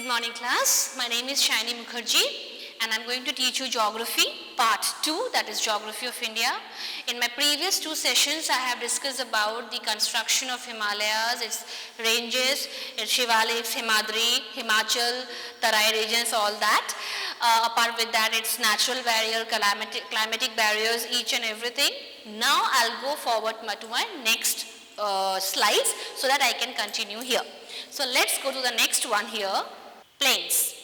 Good morning class, my name is Shaini Mukherjee and I am going to teach you geography part 2, that is geography of India. In my previous 2 sessions I have discussed about the construction of Himalayas, its ranges, its Shivaliks, Himadri, Himachal, Tarai regions, all that. Apart with that, its natural barrier, climatic barriers, each and everything. Now I'll go forward to my next slides so that I can continue here. So let's go to the next one here, plains.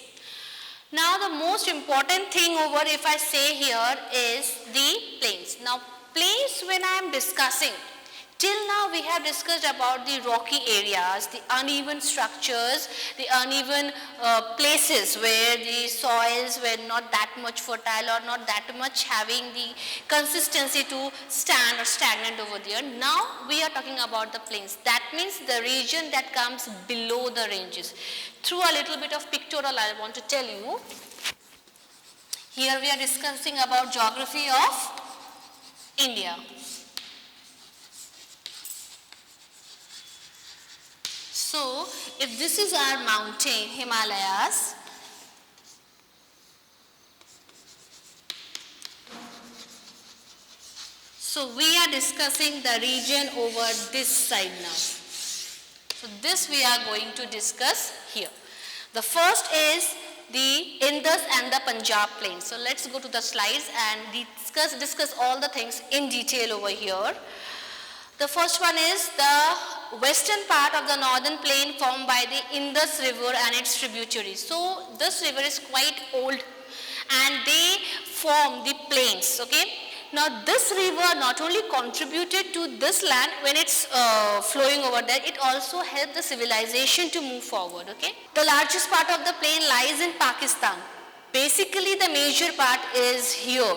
Now the most important thing over, if I say here, is the plains. Now plains, when I am discussing, till now we have discussed about the rocky areas, the uneven structures, the uneven places where the soils were not that much fertile or not that much having the consistency to stand or stagnant over there. Now we are talking about the plains. That means the region that comes below the ranges. Through a little bit of pictorial I want to tell you. Here we are discussing about geography of India. So, if this is our mountain, Himalayas, so we are discussing the region over this side now. So, this we are going to discuss here. The first is the Indus and the Punjab plains. So, let's go to the slides and discuss all the things in detail over here. The first one is the western part of the northern plain formed by the Indus river and its tributaries. So this river is quite old and they form the plains. Okay. Now this river not only contributed to this land when it's flowing over there, it also helped the civilization to move forward. Okay. The largest part of the plain lies in Pakistan. Basically the major part is here.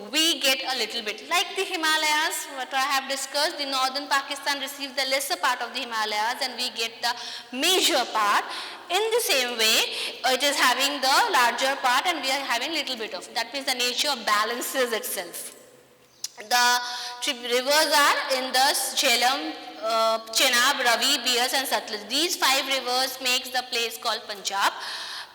We get a little bit like the Himalayas, what I have discussed, the northern Pakistan receives the lesser part of the Himalayas and we get the major part. In the same way, it is having the larger part and we are having little bit of, that means the nature balances itself. The rivers are Indus, Jhelum, Chenab, Ravi, Beas and Satluj. These 5 rivers makes the place called Punjab.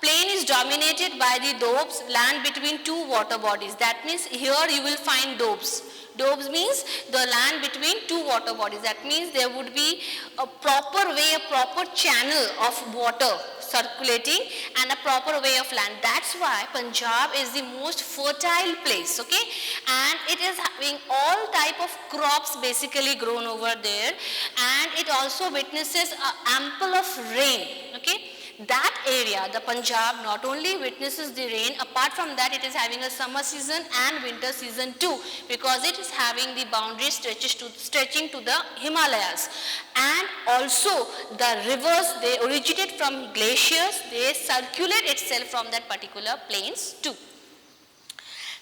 Plain is dominated by the dobes, land between 2 water bodies. That means here you will find dobes. Dobes means the land between 2 water bodies. That means there would be a proper way, a proper channel of water circulating and a proper way of land. That's why Punjab is the most fertile place, okay? And it is having all type of crops basically grown over there and it also witnesses an ample of rain, okay? That area, the Punjab, not only witnesses the rain, apart from that it is having a summer season and winter season too, because it is having the boundary stretching to the Himalayas. And also the rivers, they originate from glaciers, they circulate itself from that particular plains too.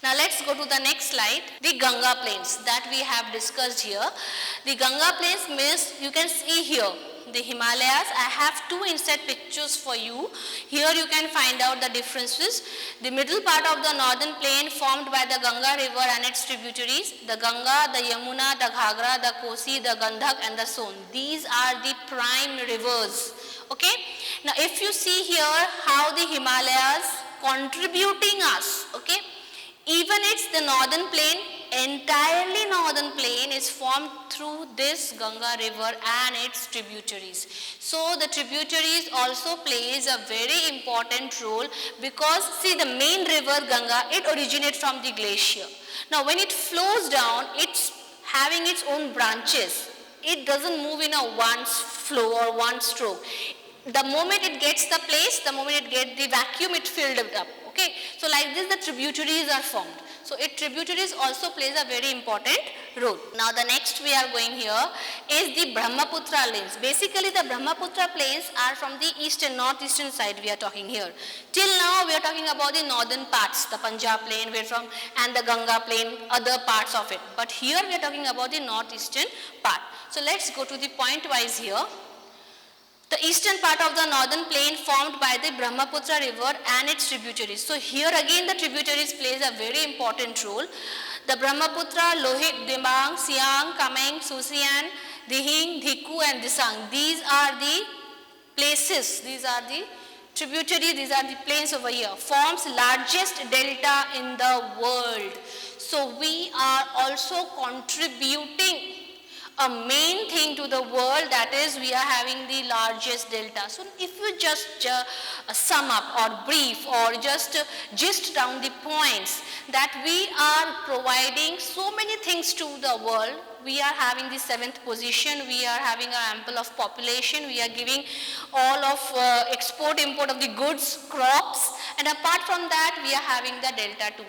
Now let's go to the next slide, the Ganga plains that we have discussed here. The Ganga plains means, you can see here, the Himalayas. I have 2 inset pictures for you. Here you can find out the differences. The middle part of the northern plain formed by the Ganga river and its tributaries. The Ganga, the Yamuna, the Ghagra, the Kosi, the Gandhak and the Son. These are the prime rivers. Okay. Now if you see here how the Himalayas contributing us. Okay. Even it's the northern plain, entirely northern plain is formed through this Ganga river and its tributaries. So the tributaries also plays a very important role because see the main river Ganga, it originates from the glacier. Now when it flows down, it's having its own branches. It doesn't move in a one flow or one stroke. The moment it gets the place, the moment it gets the vacuum, it filled it up. Okay, so like this the tributaries are formed. So tributaries also plays a very important role. Now the next we are going here is the Brahmaputra plains. Basically the Brahmaputra plains are from the eastern, northeastern side we are talking here. Till now we are talking about the northern parts, the Punjab plain and the Ganga plain, other parts of it. But here we are talking about the northeastern part. So let's go to the point wise here. The eastern part of the northern plain formed by the Brahmaputra river and its tributaries. So here again the tributaries plays a very important role. The Brahmaputra, Lohit, Dimang, Siang, Kameng, Susian, Dihing, Dhiku and Disang. These are the places, these are the tributary, these are the plains over here, forms largest delta in the world. So we are also contributing a main thing to the world, that is we are having the largest delta. So if you just sum up or brief or just gist down the points, that we are providing so many things to the world. We are having the 7th position, we are having an ample of population, we are giving all of export import of the goods, crops, and apart from that we are having the delta too.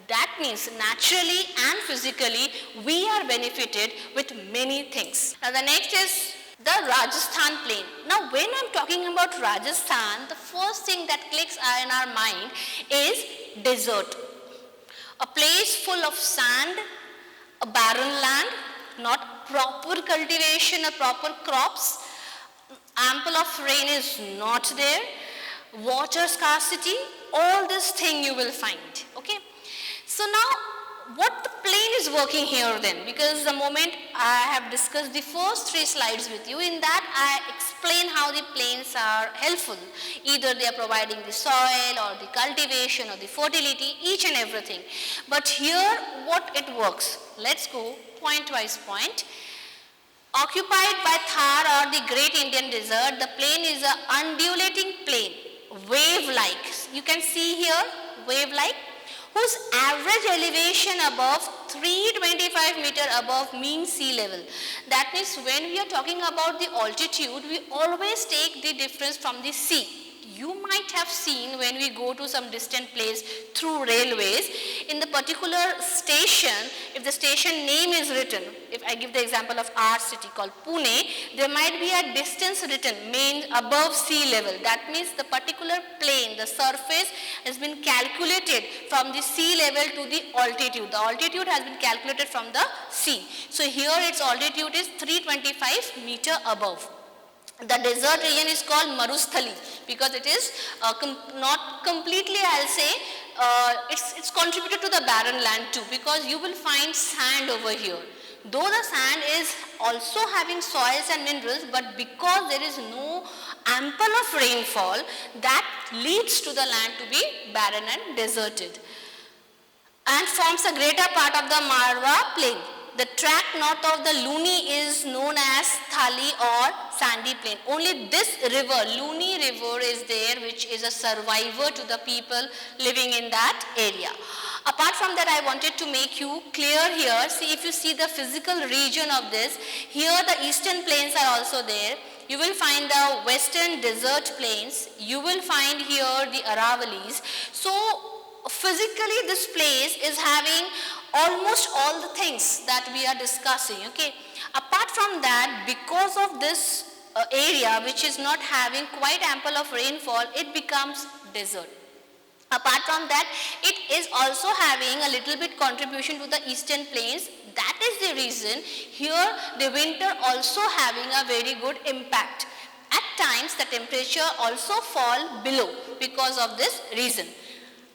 That means naturally and physically we are benefited with many things. Now the next is the Rajasthan plain. Now when I'm talking about Rajasthan, the first thing that clicks in our mind is desert. A place full of sand, a barren land, not proper cultivation or proper crops, ample of rain is not there, water scarcity, all this thing you will find, okay. So now what the plain is working here then, because the moment I have discussed the first 3 slides with you, in that I explain how the plains are helpful. Either they are providing the soil or the cultivation or the fertility, each and everything. But here what it works, let's go point wise point. Occupied by Thar or the Great Indian Desert, the plain is an undulating plain, wave-like. You can see here, wave-like, whose average elevation above 325 meter above mean sea level. That means when we are talking about the altitude, we always take the difference from the sea. You might have seen when we go to some distant place through railways, in the particular station, if the station name is written, if I give the example of our city called Pune, there might be a distance written, mean above sea level. That means the particular plane, the surface has been calculated from the sea level to the altitude. The altitude has been calculated from the sea. So here its altitude is 325 meter above. The desert region is called Marusthali because it is not completely, I'll say, it's contributed to the barren land too, because you will find sand over here. Though the sand is also having soils and minerals, but because there is no ample of rainfall, that leads to the land to be barren and deserted, and forms a greater part of the Marwa plain. The tract north of the Luni is known as Thali or sandy plain. Only this river, Luni river, is there, which is a survivor to the people living in that area. Apart from that, I wanted to make you clear here. See, if you see the physical region of this, here the eastern plains are also there. You will find the western desert plains. You will find here the Aravalis. So physically this place is having almost all the things that we are discussing, okay. Apart from that, because of this area which is not having quite ample of rainfall, it becomes desert. Apart from that, it is also having a little bit contribution to the eastern plains. That is the reason here the winter also having a very good impact. At times the temperature also fall below because of this reason.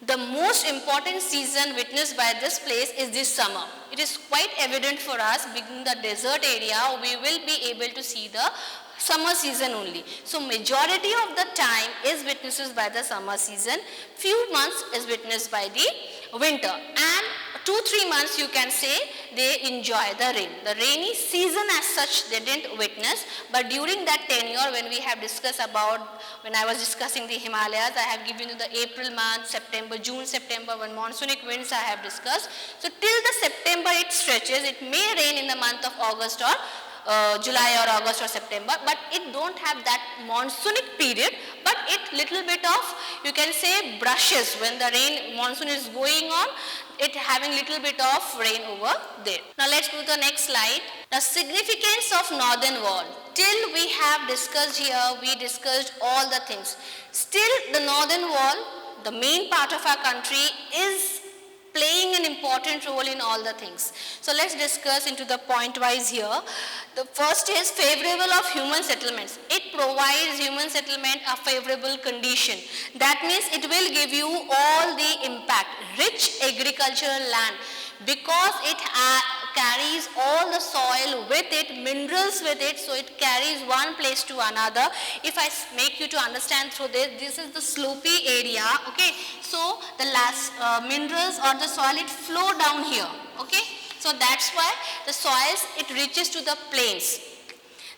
The most important season witnessed by this place is this summer. It is quite evident for us, being in the desert area, we will be able to see the summer season only. So majority of the time is witnessed by the summer season, few months is witnessed by the winter, and 2-3 months you can say they enjoy the rain. The rainy season as such they didn't witness, but during that tenure when we have discussed about, when I was discussing the Himalayas, I have given you the April month, September, June, September, when monsoonic winds I have discussed. So till the September it stretches, it may rain in the month of August or July or August or September, but it don't have that monsoonic period, but it little bit of, you can say, brushes when the rain, monsoon is going on, it having little bit of rain over there. Now let's go to the next slide. The significance of northern wall. Till we have discussed here, we discussed all the things. Still the northern wall, the main part of our country, is playing an important role in all the things. So let's discuss into the point wise here. The first is favorable of human settlements. It provides human settlement a favorable condition. That means it will give you all the impact. Rich agricultural land, because it carries all the soil with it, minerals with it, so it carries one place to another. If I make you to understand through this, this is the slopy area, okay. So the last minerals or the soil, it flow down here, okay. So that's why the soils, it reaches to the plains.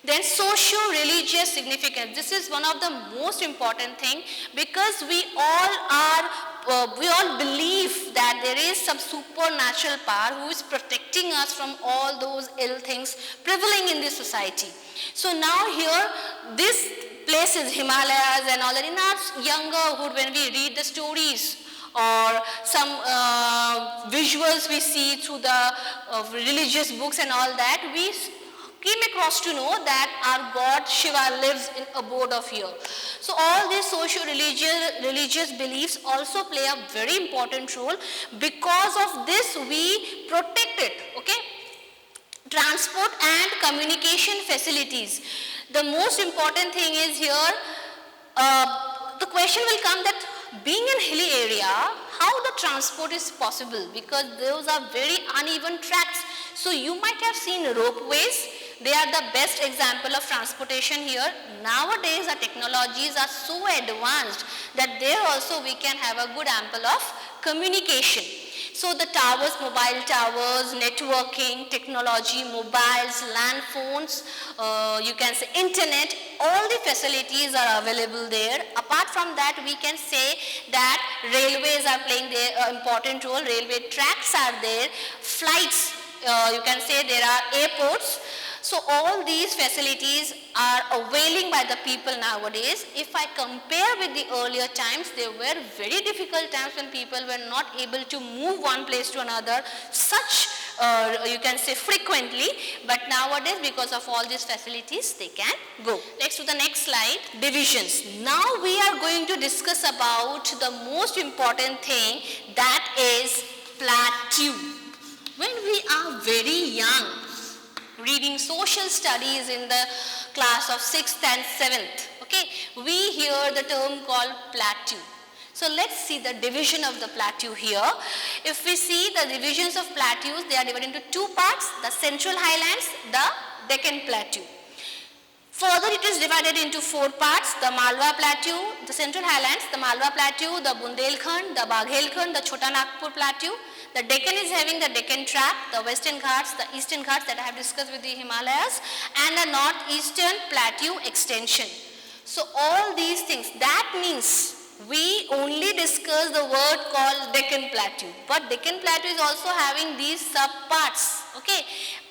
Then socio-religious significance. This is one of the most important thing, because we all believe that there is some supernatural power who is protecting us from all those ill things prevailing in this society. So now here, this place is Himalayas and all that. In our younger, when we read the stories or some visuals we see through the religious books and all that, we came across to know that our God Shiva lives in abode of here. So all these socio-religious beliefs also play a very important role. Because of this, we protect it, okay. Transport and communication facilities. The most important thing is here, the question will come that being in hilly area, how the transport is possible, because those are very uneven tracks. So you might have seen ropeways. They are the best example of transportation here. Nowadays the technologies are so advanced that there also we can have a good ample of communication. So the towers, mobile towers, networking, technology, mobiles, land phones, you can say internet, all the facilities are available there. Apart from that, we can say that railways are playing their important role. Railway tracks are there, flights, you can say there are airports. So all these facilities are availing by the people nowadays. If I compare with the earlier times, there were very difficult times when people were not able to move one place to another such you can say frequently, but nowadays because of all these facilities they can go. Next, to the next slide, divisions. Now we are going to discuss about the most important thing, that is plateau. When we are very young, reading social studies in the class of 6th and 7th, okay, we hear the term called plateau. So let's see the division of the plateau here. If we see the divisions of plateaus, they are divided into two parts, the Central Highlands, the Deccan Plateau. Further, it is divided into four parts, the Malwa Plateau, the Central Highlands, the Malwa Plateau, the Bundelkhand, the Baghelkhand, the Chota Nagpur Plateau. The Deccan is having the Deccan Tract, the Western Ghats, the Eastern Ghats that I have discussed with the Himalayas, and the Northeastern Plateau extension. So all these things, that means we only discuss the word called Deccan Plateau, but Deccan Plateau is also having these subparts, okay.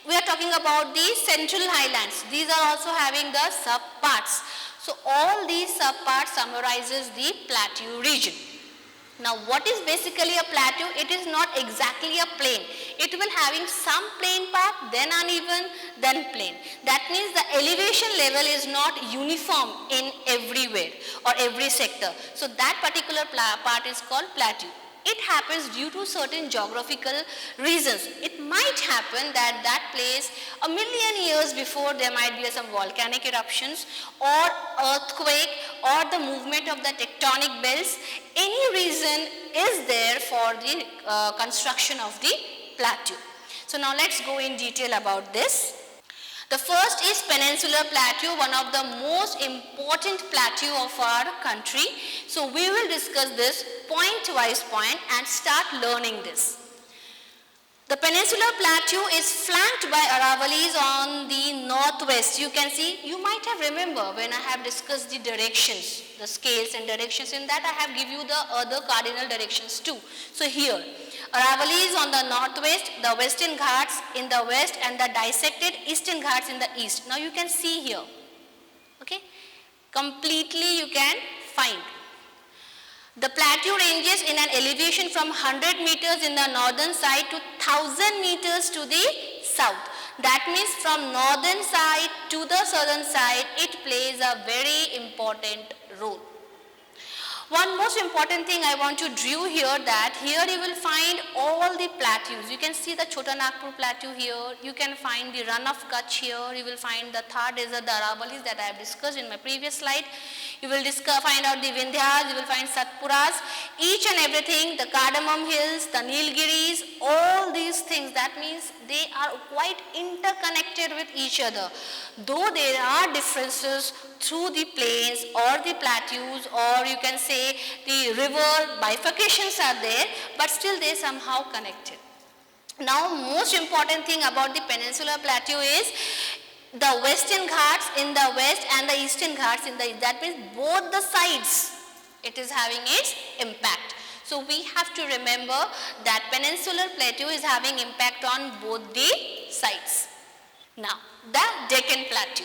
We are talking about the Central Highlands. These are also having the subparts. So all these subparts summarizes the plateau region. Now what is basically a plateau? It is not exactly a plain. It will having some plain part, then uneven, then plain. That means the elevation level is not uniform in everywhere or every sector. So that particular part is called plateau. It happens due to certain geographical reasons. It might happen that that place a million years before there might be some volcanic eruptions or earthquake or the movement of the tectonic belts. Any reason is there for the construction of the plateau. So now let's go in detail about this. The first is Peninsular Plateau, one of the most important plateau of our country. So we will discuss this point-wise point and start learning this. The Peninsular Plateau is flanked by Aravallis on the northwest. You can see, you might have remember when I have discussed the directions, the scales and directions, in that I have give you the other cardinal directions too. So here, Aravallis on the northwest, the Western Ghats in the west, and the dissected Eastern Ghats in the east. Now you can see here, okay, completely you can find. The plateau ranges in an elevation from 100 meters in the northern side to 1000 meters to the south. That means from northern side to the southern side, it plays a very important role. One most important thing I want to draw here, that here you will find all the plateaus. You can see the Chota Nagpur plateau here. You can find the Run of Kutch here. You will find the Thar Desert, the Aravallis that I have discussed in my previous slide. You will find out the Vindhyas, you will find Satpuras, each and everything, the Cardamom Hills, the Nilgiris, all these things. That means they are quite interconnected with each other. Though there are differences through the plains or the plateaus, or you can say the river bifurcations are there, but still they somehow connected. Now, most important thing about the Peninsular Plateau is the Western Ghats in the west and the Eastern Ghats in the east. That means both the sides it is having its impact. So we have to remember that Peninsular Plateau is having impact on both the sides. Now, the Deccan Plateau.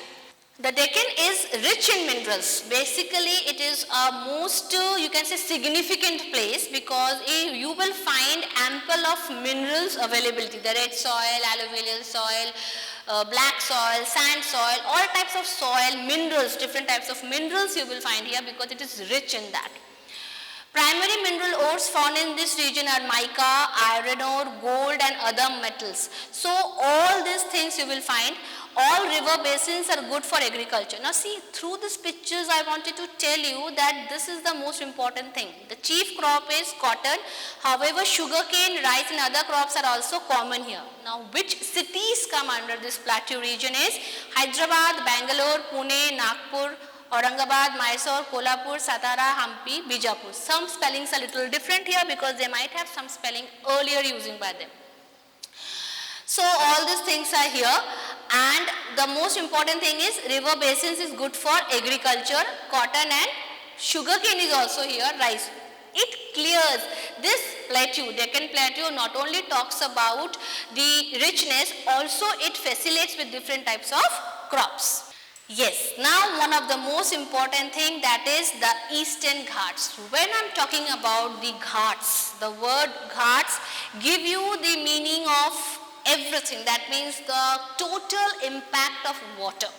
The Deccan is rich in minerals. Basically, it is a most, you can say, significant place, because you will find ample of minerals availability. The red soil, alluvial soil, black soil, sand soil, all types of soil, minerals, different types of minerals you will find here, because it is rich in that. Primary mineral ores found in this region are mica, iron ore, gold and other metals. So all these things you will find. All river basins are good for agriculture. Now see, through these pictures I wanted to tell you that this is the most important thing. The chief crop is cotton. However, sugarcane, rice and other crops are also common here. Now which cities come under this plateau region is Hyderabad, Bangalore, Pune, Nagpur, Aurangabad, Mysore, Kolhapur, Satara, Hampi, Bijapur. Some spellings are little different here because they might have some spelling earlier using by them. So all these things are here, and the most important thing is river basins is good for agriculture, cotton and sugarcane is also here, rice. It clears this plateau, Deccan Plateau not only talks about the richness, also it facilitates with different types of crops. Yes, now one of the most important thing, that is the Eastern Ghats. When I am talking about the Ghats, the word Ghats give you the meaning of everything. That means the total impact of water,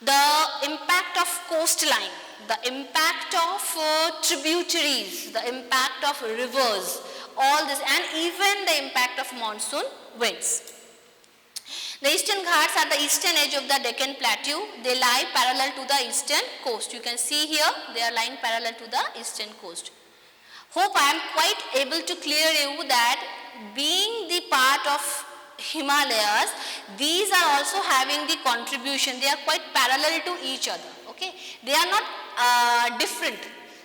the impact of coastline, the impact of tributaries, the impact of rivers, all this, and even the impact of monsoon winds. The Eastern Ghats are the eastern edge of the Deccan Plateau. They lie parallel to the eastern coast. You can see here they are lying parallel to the eastern coast. Hope I am quite able to clear you that being the part of Himalayas, these are also having the contribution. They are quite parallel to each other. Okay, they are not different.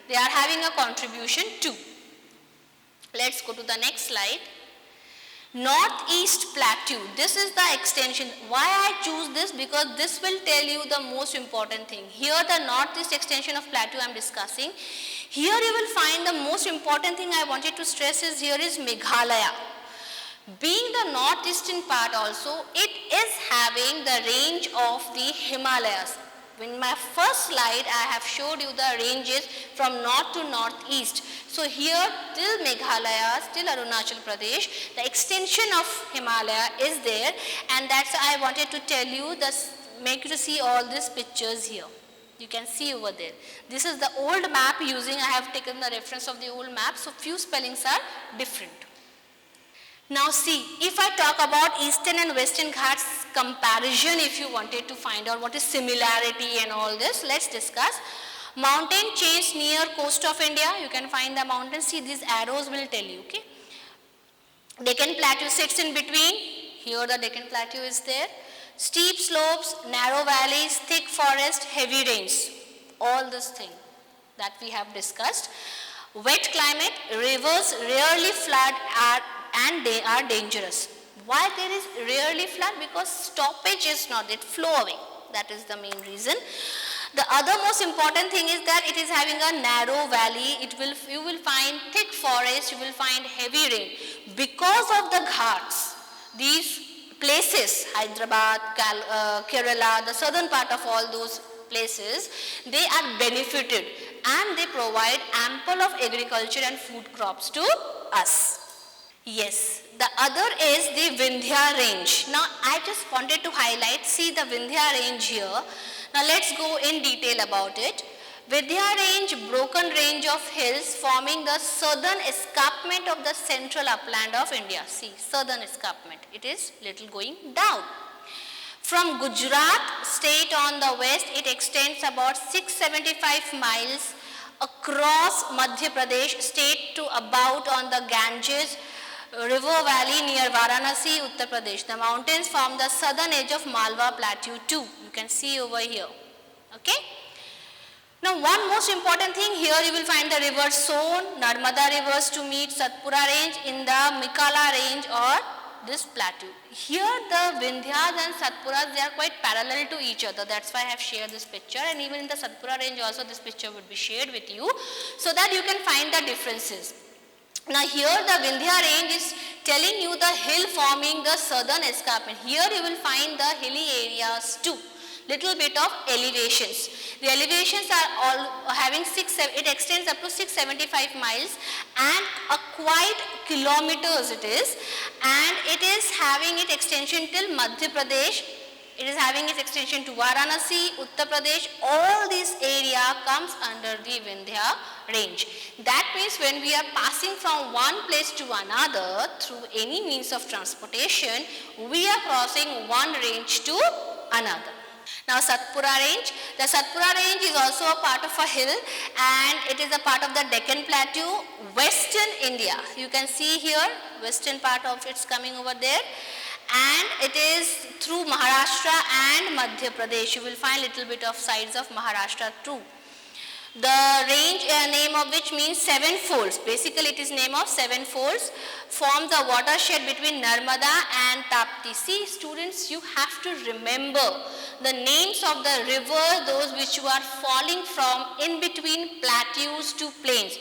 They are having a contribution too. Let's go to the next slide. Northeast Plateau. This is the extension. Why I choose this? Because this will tell you the most important thing. Here the northeast extension of plateau I am discussing. Here you will find the most important thing I wanted to stress is here is Meghalaya. Being the northeastern part also, it is having the range of the Himalayas. In my first slide, I have showed you the ranges from north to northeast. So here till Meghalaya, till Arunachal Pradesh, the extension of Himalaya is there, and that's why I wanted to tell you, make you to see all these pictures here. You can see over there. This is the old map using, I have taken the reference of the old map, so few spellings are different. Now see, if I talk about Eastern and Western Ghats comparison, if you wanted to find out what is similarity and all this, let's discuss. Mountain chains near coast of India, you can find the mountains, see these arrows will tell you, okay. Deccan Plateau sits in between, here the Deccan Plateau is there. Steep slopes, narrow valleys, thick forest, heavy rains, all this thing that we have discussed. Wet climate, rivers rarely flood and they are dangerous. Why there is rarely flood? Because stoppage is not, it flow away. That is the main reason. The other most important thing is that it is having a narrow valley. You will find thick forest, you will find heavy rain. Because of the Ghats, these places, Hyderabad, Kerala, the southern part of all those places, they are benefited and they provide ample of agriculture and food crops to us. Yes, the other is the Vindhya range. Now I just wanted to highlight, see the Vindhya range here. Now let's go in detail about it. Vidya range, broken range of hills forming the southern escarpment of the central upland of India. See, southern escarpment, it is little going down. From Gujarat state on the west, it extends about 675 miles across Madhya Pradesh state to about on the Ganges river valley near Varanasi, Uttar Pradesh. The mountains form the southern edge of Malwa plateau too. You can see over here. Okay. Now one most important thing here, you will find the river Son, Narmada rivers to meet Satpura range in the Mikala range or this plateau. Here the Vindhyas and Satpuras, they are quite parallel to each other. That's why I have shared this picture, and even in the Satpura range also this picture would be shared with you so that you can find the differences. Now here the Vindhya range is telling you the hill forming the southern escarpment. Here you will find the hilly areas too. Little bit of elevations. The elevations are all having it extends up to 675 miles and a quite kilometers it is, and it is having its extension till Madhya Pradesh. It is having its extension to Varanasi, Uttar Pradesh. All this area comes under the Vindhya range. That means when we are passing from one place to another through any means of transportation, we are crossing one range to another. Now Satpura range. The Satpura range is also a part of a hill and it is a part of the Deccan Plateau, western India. You can see here, western part of it's coming over there, and it is through Maharashtra and Madhya Pradesh. You will find little bit of sides of Maharashtra too. The range name of which means seven folds. Basically it is name of seven folds. Forms the watershed between Narmada and Tapti. See students, you have to remember the names of the river, those which you are falling from in between plateaus to plains,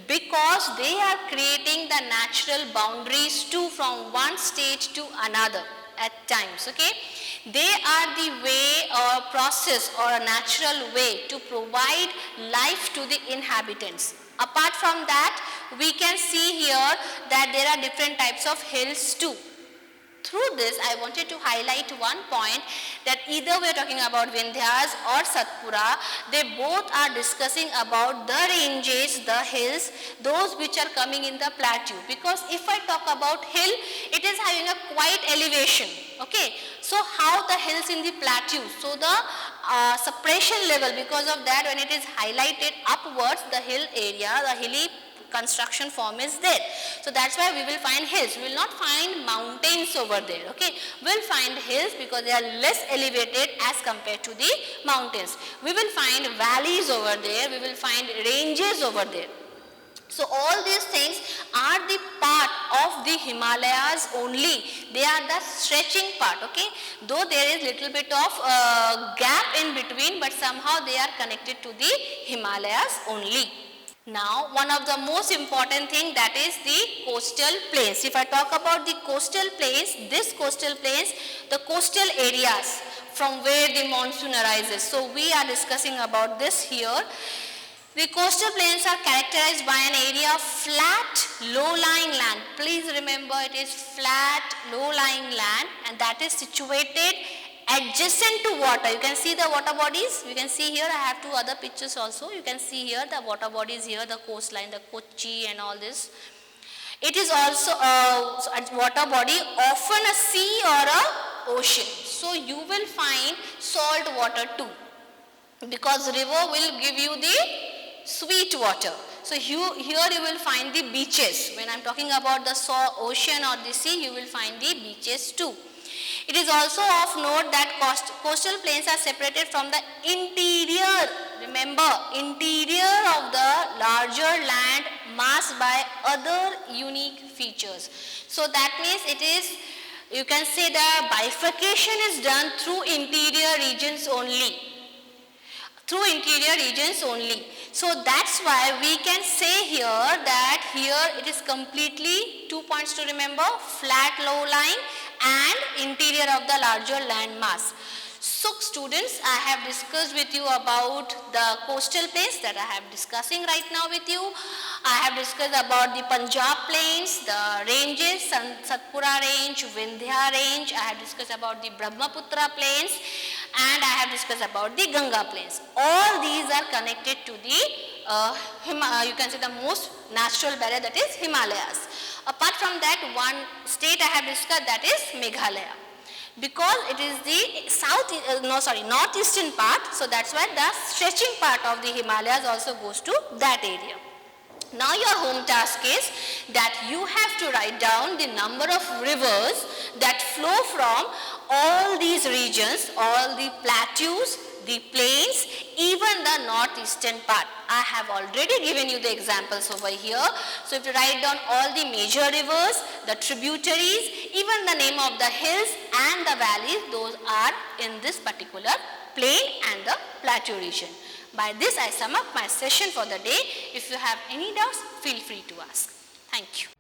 because they are creating the natural boundaries too from one state to another at times. Okay. They are the way or process or a natural way to provide life to the inhabitants. Apart from that, we can see here that there are different types of hills too. Through this, I wanted to highlight one point that either we are talking about Vindhyas or Satpura, they both are discussing about the ranges, the hills, those which are coming in the plateau. Because if I talk about hill, it is having a quite elevation. Okay, so how the hills in the plateau? So the suppression level, because of that, when it is highlighted upwards, the hill area, the hilly construction form is there. So that's why we will find hills. We will not find mountains over there. Okay, we will find hills because they are less elevated as compared to the mountains. We will find valleys over there. We will find ranges over there. So all these things are the part of the Himalayas only. They are the stretching part. Okay, though there is little bit of gap in between, but somehow they are connected to the Himalayas only. Now, one of the most important thing, that is the coastal plains. If I talk about the coastal plains, this coastal plains, the coastal areas from where the monsoon arises. So, we are discussing about this here. The coastal plains are characterized by an area of flat, low-lying land. Please remember, it is flat, low-lying land, and that is situated adjacent to water. You can see the water bodies. You can see here, I have two other pictures also. You can see here the water bodies here, the coastline, the Kochi and all this. It is also a water body, often a sea or a ocean. So you will find salt water too, because river will give you the sweet water. So here you will find the beaches. When I am talking about the ocean or the sea, you will find the beaches too. It is also of note that coastal plains are separated from the interior. Remember, interior of the larger land masked by other unique features. So that means it is, you can say the bifurcation is done through interior regions only. Through interior regions only. So that's why we can say here that here it is completely, 2 points to remember, flat low lying and interior of the larger land mass. So students, I have discussed with you about the coastal plains that I am discussing right now with you. I have discussed about the Punjab plains, the ranges, Satpura range, Vindhya range. I have discussed about the Brahmaputra plains. and I have discussed about the Ganga plains. All these are connected to the you can say the most natural barrier, that is Himalayas. Apart from that, one state I have discussed, that is Meghalaya. Because it is the northeastern part, so that's why the stretching part of the Himalayas also goes to that area. Now your home task is that you have to write down the number of rivers that flow from all these regions, all the plateaus, the plains, even the northeastern part. I have already given you the examples over here. So if you write down all the major rivers, the tributaries, even the name of the hills and the valleys, those are in this particular plain and the plateau region. By this I sum up my session for the day. If you have any doubts, feel free to ask. Thank you.